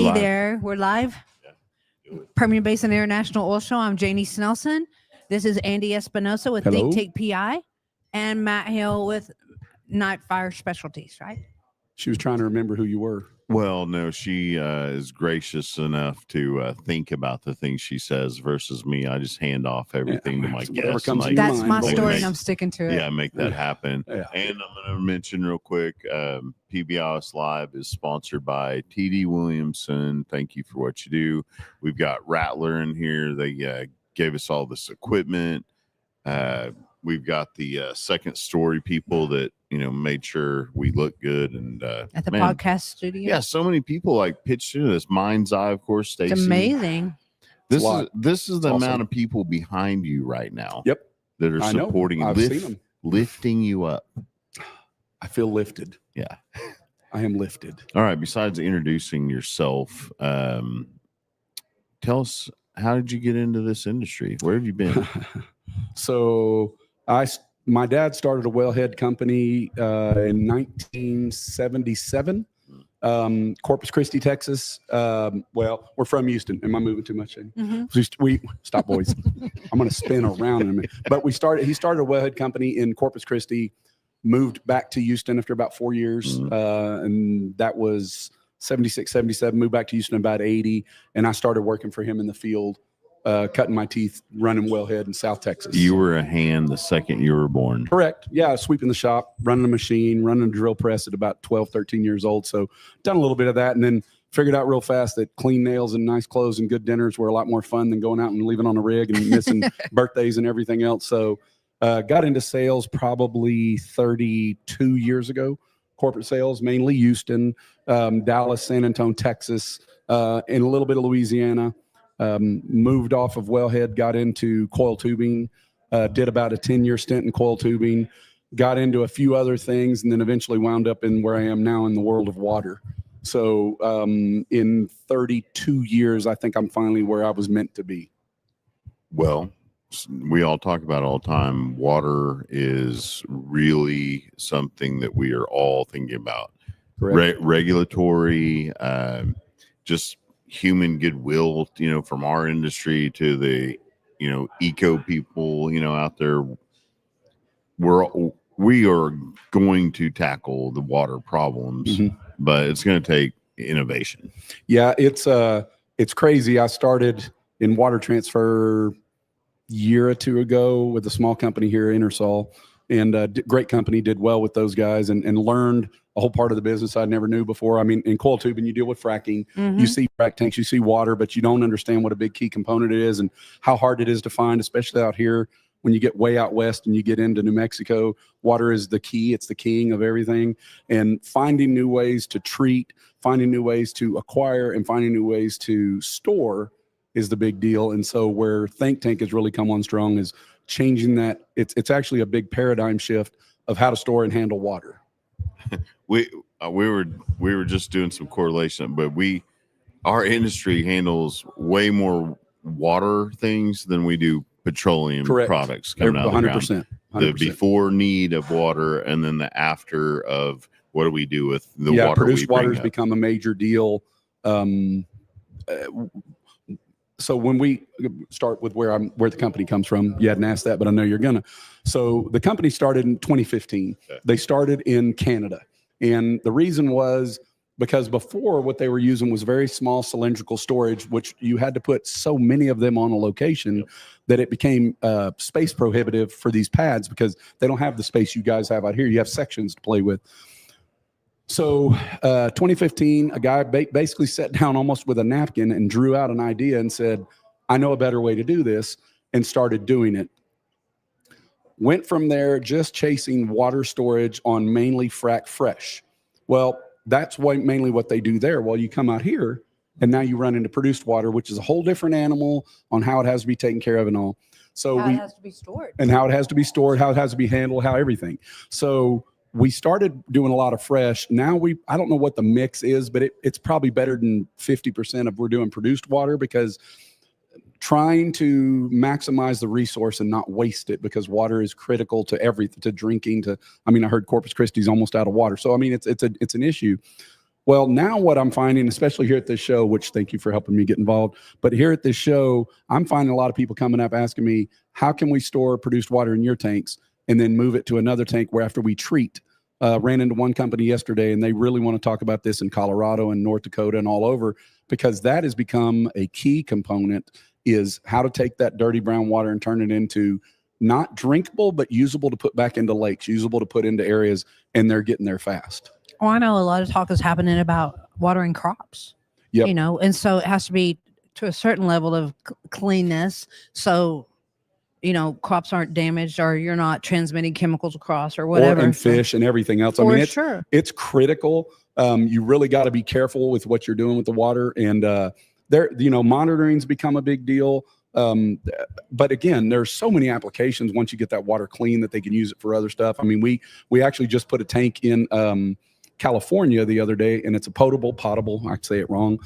live? there. We're live. Permian Basin International Oil Show. I'm Janie Snelson. This is Andy Espinosa with Hello. ThinkTank PI and Matt Hill with Night Fire Specialties, right? She was trying to remember who you were. Well, no, she is gracious enough to think about the things she says versus me. I just hand off everything to my guests. Comes to your That's mind, my boys. story, and I'm sticking to it. Yeah, make that happen. Yeah. And I'm going to mention real quick, Pbios Live is sponsored by TD Williamson. Thank you for what you do. We've got Rattler in here. They gave us all this equipment. We've got the second story people that, made sure we look good. And at the podcast studio. Yeah, so many people like pitched into this. Mind's Eye, of course, Stacy. It's amazing. This is the amount of people behind you right now. Yep. That are supporting you, lifting you up. I feel lifted. Yeah. I am lifted. All right. Besides introducing yourself, tell us, how did you get into this industry? Where have you been? So my dad started a wellhead company in 1977, Corpus Christi, Texas. Well, we're from Houston. Am I moving too much? We stop, boys. I'm going to spin around in a minute. But he started a wellhead company in Corpus Christi, moved back to Houston after about 4 years. And that was 76, 77, moved back to Houston about 80. And I started working for him in the field. Cutting my teeth, running wellhead in South Texas. You were a hand the second you were born. Correct. Yeah, sweeping the shop, running a machine, running a drill press at about 12, 13 years old. So done a little bit of that, and then figured out real fast that clean nails and nice clothes and good dinners were a lot more fun than going out and leaving on a rig and missing birthdays and everything else. So got into sales probably 32 years ago. Corporate sales, mainly Houston, Dallas, San Antonio, Texas, and a little bit of Louisiana. Moved off of wellhead, got into coil tubing, did about a 10-year stint in coil tubing, got into a few other things, and then eventually wound up in where I am now in the world of water. So in 32 years, I think I'm finally where I was meant to be. Well, we all talk about it all the time. Water is really something that we are all thinking about. Regulatory, just human goodwill, from our industry to the, eco people, out there. We are going to tackle the water problems, but it's going to take innovation. Yeah, it's crazy. I started in water transfer a year or two ago with a small company here, EnerStar, and great company, did well with those guys and learned a whole part of the business I never knew before. I mean, in coil tubing, you deal with fracking, you see frac tanks, you see water, but you don't understand what a big key component it is and how hard it is to find, especially out here when you get way out west and you get into New Mexico. Water is the key. It's the king of everything. And finding new ways to treat, finding new ways to acquire, and finding new ways to store is the big deal. And so where ThinkTank has really come on strong is changing that. It's actually a big paradigm shift of how to store and handle water. We were just doing some correlation, but our industry handles way more water things than we do petroleum products coming out of the 100%. The before need of water and then the after of what do we do with the water. Produced water has become a major deal. So when we start with where the company comes from, you hadn't asked that, but I know you're gonna. So the company started in 2015. Okay. They started in Canada. And the reason was because before what they were using was very small cylindrical storage, which you had to put so many of them on a location that it became space prohibitive for these pads because they don't have the space you guys have out here. You have sections to play with. So 2015, a guy basically sat down almost with a napkin and drew out an idea and said, I know a better way to do this, and started doing it. Went from there just chasing water storage on mainly frac fresh. Well, that's mainly what they do there. Well, you come out here and now you run into produced water, which is a whole different animal on how it has to be taken care of and all. So how it has to be stored. And how it has to be stored, how it has to be handled, how everything. So we started doing a lot of fresh. Now I don't know what the mix is, but it's probably better than 50% of we're doing produced water because trying to maximize the resource and not waste it because water is critical to everything, to drinking, I heard Corpus Christi is almost out of water. So, it's an issue. Well, now what I'm finding, especially here at this show, which thank you for helping me get involved, but here at this show, I'm finding a lot of people coming up asking me, how can we store produced water in your tanks and then move it to another tank where after we treat? Ran into one company yesterday, and they really want to talk about this in Colorado and North Dakota and all over, because that has become a key component, is how to take that dirty brown water and turn it into not drinkable, but usable to put back into lakes, usable to put into areas, and they're getting there fast. Well, I know a lot of talk is happening about watering crops, Yep. you know, and so it has to be to a certain level of cleanness. So, you know, crops aren't damaged or you're not transmitting chemicals across or whatever. And fish and everything else. I For mean, sure. it's critical. You really got to be careful with what you're doing with the water. And there, you know, monitoring's become a big deal. But again, there's so many applications once you get that water clean that they can use it for other stuff. I mean, we actually just put a tank in California the other day, and it's a potable, I say it wrong,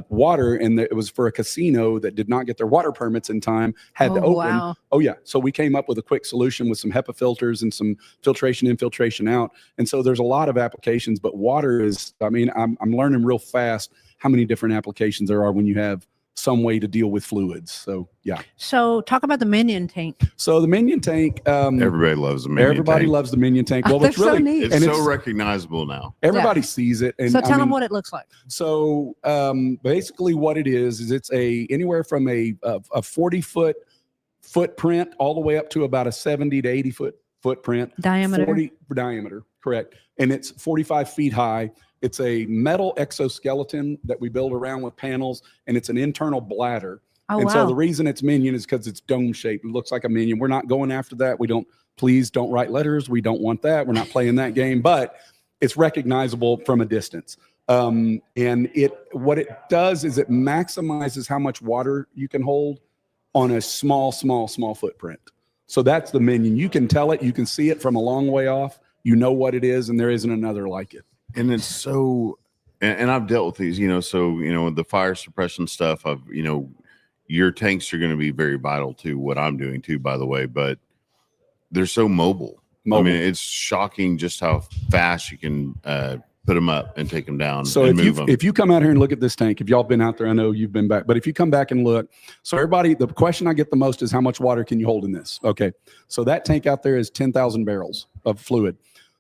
water, and it was for a casino that did not get their water permits in time, had to open. Wow. Oh yeah. So we came up with a quick solution with some HEPA filters and some filtration in, filtration out. And so there's a lot of applications, but water is, I mean, I'm learning real fast how many different applications there are when you have some way to deal with fluids. So yeah. So talk about the Minion tank. So the Minion tank, Everybody loves the Minion everybody tank. loves the Minion tank. Well, They're it's so really, neat. It's and so recognizable now. everybody sees it. And So I tell them mean, what it looks like. So basically what it is it's anywhere from a 40-foot footprint all the way up to about a 70 to 80 foot footprint. Diameter. 40 diameter, correct. And it's 45 feet high. It's a metal exoskeleton that we build around with panels, and it's an internal bladder. Oh, And wow. so the reason it's Minion is because it's dome shaped. It looks like a Minion. We're not going after that. Please don't write letters. We don't want that. We're not playing that game, but it's recognizable from a distance. And what it does is it maximizes how much water you can hold on a small footprint. So that's the Minion. You can tell it, you can see it from a long way off. You know what it is, and there isn't another like it. And it's so, and I've dealt with these, with the fire suppression stuff, your tanks are going to be very vital to what I'm doing too, by the way, but they're so mobile. I mean, it's shocking just how fast you can put them up and take them down. So and move them. if you come out here and look at this tank, if y'all been out there, I know you've been back, but if you come back and look, so everybody, the question I get the most is how much water can you hold in this? Okay. So that tank out there is 10,000 barrels of fluid.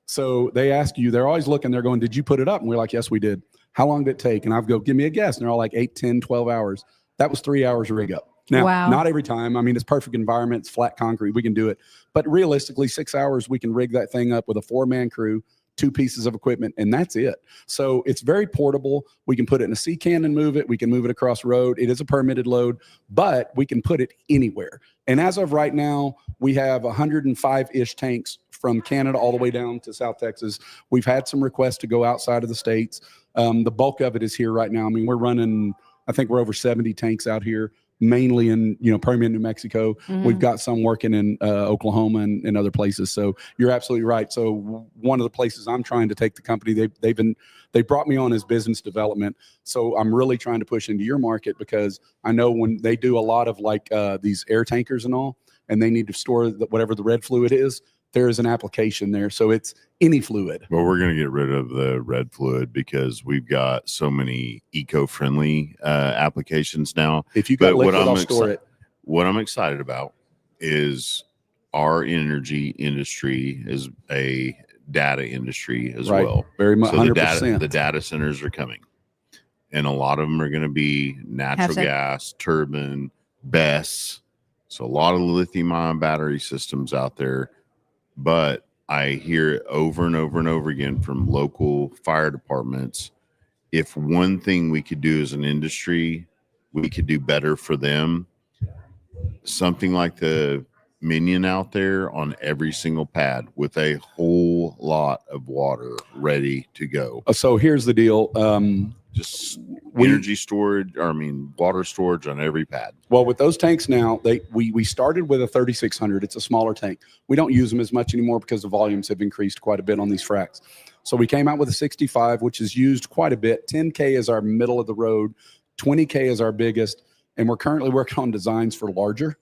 So they ask you, they're always looking, they're going, did you put it up? And we're like, yes, we did. How long did it take? And I go, give me a guess. And they're all like 8, 10, 12 hours. That was 3 hours to rig up. Now, Wow. not every time. I mean, it's perfect environment. It's flat concrete. We can do it. But realistically, 6 hours, we can rig that thing up with a 4-man crew, 2 pieces of equipment, and that's it. So it's very portable. We can put it in a sea can and move it. We can move it across road. It is a permitted load, but we can put it anywhere. And as of right now, we have 105-ish tanks from Canada all the way down to South Texas. We've had some requests to go outside of the states. The bulk of it is here right now. I mean, we're running, I think we're over 70 tanks out here, mainly in, Permian, New Mexico. Mhm. We've got some working in Oklahoma and other places. So you're absolutely right. So one of the places I'm trying to take the company, they brought me on as business development. So I'm really trying to push into your market, because I know when they do a lot of these air tankers and all, and they need to store whatever the red fluid is, there is an application there. So it's any fluid. Well, we're going to get rid of the red fluid because we've got so many eco-friendly applications now. If you got But liquid, I'll store it. What I'm excited about is our energy industry is a data industry as Right. well. Very much, So 100%. the data centers are coming, and a lot of them are going to be natural Have some- gas, turbine, BESS. So a lot of lithium-ion battery systems out there. But I hear it over and over and over again from local fire departments. If one thing we could do as an industry, we could do better for them. Something like the Minion out there on every single pad with a whole lot of water ready to go. So here's the deal. Just energy storage, water storage on every pad. Well, with those tanks now, we started with a 3600. It's a smaller tank. We don't use them as much anymore because the volumes have increased quite a bit on these fracs. So we came out with a 65, which is used quite a bit. 10K is our middle of the road. 20K is our biggest. And we're currently working on designs for larger.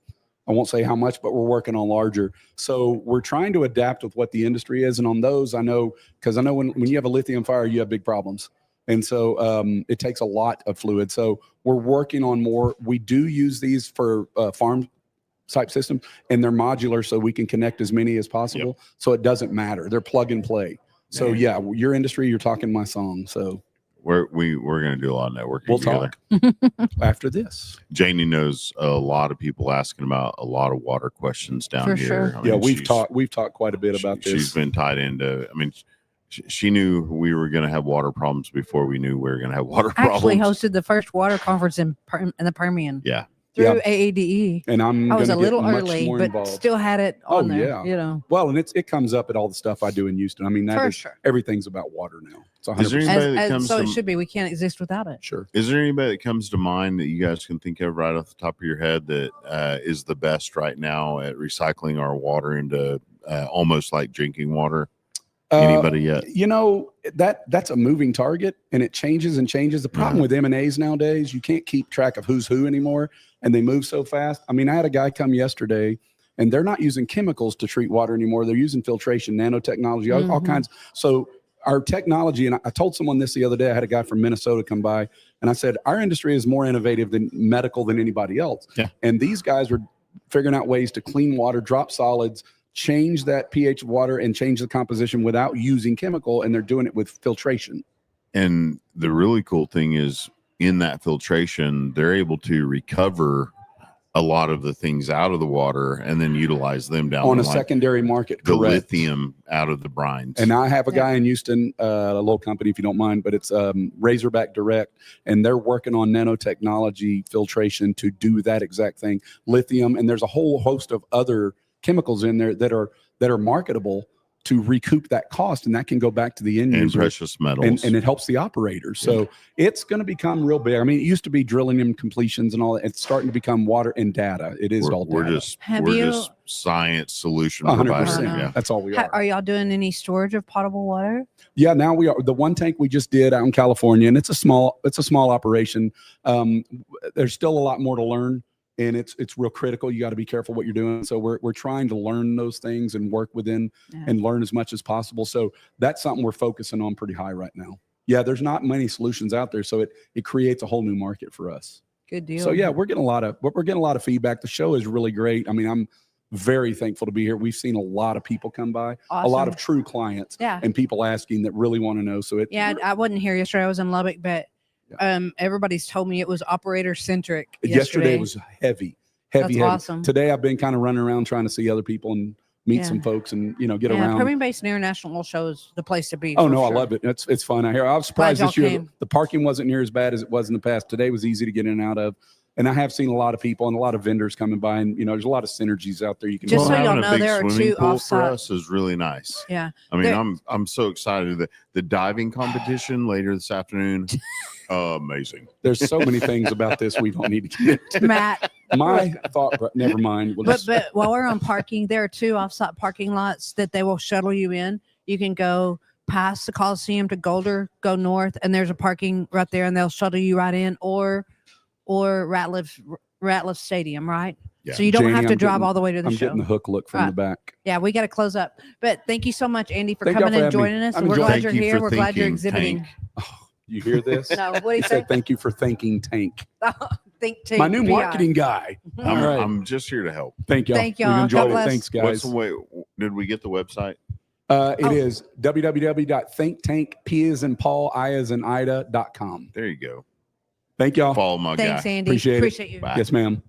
I won't say how much, but we're working on larger. So we're trying to adapt with what the industry is. And on those, I know, because I know when you have a lithium fire, you have big problems. And so it takes a lot of fluid. So we're working on more. We do use these for farm type system, and they're modular, so we can connect as many as possible. Yep. So it doesn't matter. They're plug and play. So yeah, your industry, you're talking my song. So we're going to do a lot of networking we'll together. talk after this. Janie knows a lot of people asking about a lot of water questions down For here. sure. I mean, We've talked quite a bit about this. She's been tied into, I mean, she knew we were going to have water problems before we knew we were going to have water Actually problems. hosted the first water conference in the Permian. Yeah. Through AADE. And I was a little much early, more but involved. still had it on there. Yeah. You know. Well, and it comes up at all the stuff I do in Houston. I mean, that For is, sure. everything's about water now. It's 100%. Is there anybody that comes So to, it should be. We can't exist without it. Sure. Is there anybody that comes to mind that you guys can think of right off the top of your head that is the best right now at recycling our water into almost like drinking water? Anybody yet? You know, that's a moving target, and it changes and changes. The problem with M&As nowadays, you can't keep track of who's who anymore, and they move so fast. I mean, I had a guy come yesterday, and they're not using chemicals to treat water anymore. They're using filtration, nanotechnology, all kinds. So our technology, and I told someone this the other day. I had a guy from Minnesota come by, and I said, our industry is more innovative than medical than anybody else. Yeah. And these guys are figuring out ways to clean water, drop solids, change that pH of water, and change the composition without using chemical, and they're doing it with filtration. And the really cool thing is in that filtration, they're able to recover a lot of the things out of the water and then utilize them down On the a line. secondary market, The correct. lithium out of the brines. And I have a guy in Houston, a little company, if you don't mind, but it's Razorback Direct, and they're working on nanotechnology filtration to do that exact thing. Lithium, and there's a whole host of other chemicals in there that are marketable to recoup that cost, and that can go back to the end and user. precious metals. And it helps the operators. So it's going to become real big. I mean, it used to be drilling and completions and all that. It's starting to become water and data. It is all we're data. just science solution 100%. provider. Yeah. That's all we are. Are y'all doing any storage of potable water? Yeah, now we are. The one tank we just did out in California, and it's a small operation. There's still a lot more to learn, and it's real critical. You got to be careful what you're doing. So we're trying to learn those things and work within and learn as much as possible. So that's something we're focusing on pretty high right now. Yeah, there's not many solutions out there, so it creates a whole new market for us. Good deal. So yeah, we're getting a lot of feedback. The show is really great. I mean, I'm very thankful to be here. We've seen a lot of people come by, a lot of true clients, and people asking that really want to know. So I wasn't here yesterday. I was in Lubbock, but everybody's told me it was operator centric. Yesterday was heavy. That's awesome. Today I've been kind of running around trying to see other people and meet some folks and get around. Permian Basin International Show is the place to be. Oh no, I love it. It's fun out here. I was surprised this year came. the parking wasn't near as bad as it was in the past. Today was easy to get in and out of. And I have seen a lot of people and a lot of vendors coming by, and there's a lot of synergies out there. You can just so y'all having know, a big there are swimming two pool offsite. for us is really nice. Yeah, I mean, I'm so excited that the diving competition later this afternoon. Amazing. There's so many things about this we don't need to get into. Matt. My thought, never mind. But while we're on parking, there are two offsite parking lots that they will shuttle you in. You can go past the Coliseum to Golder, go north, and there's a parking right there, and they'll shuttle you right in, or Ratliff Stadium, right? Yeah. So you don't Janie, have to I'm drive getting- all the way to the I'm show. getting the hook look from the back. Yeah, we got to close up. But thank you so much, Andy, for Thank y'all coming for and having me. joining us. I'm We're enjoying glad it. you're Thank you here. for We're glad you're thinking exhibiting. Oh, you hear this? No, what do you He say? said, thank you for thinking tank. Think tank. My new PI. marketing guy. All right. I'm just here to help. Thank y'all. Thank y'all. We've enjoyed God it. bless. Thanks, What's guys. the way? Did we get the website? It is www.thinktank, P as in Paul, I as in Ida.com. There you go. Thank y'all. Follow my Thanks, guy. Andy. Appreciate it. you. Bye. Yes, ma'am.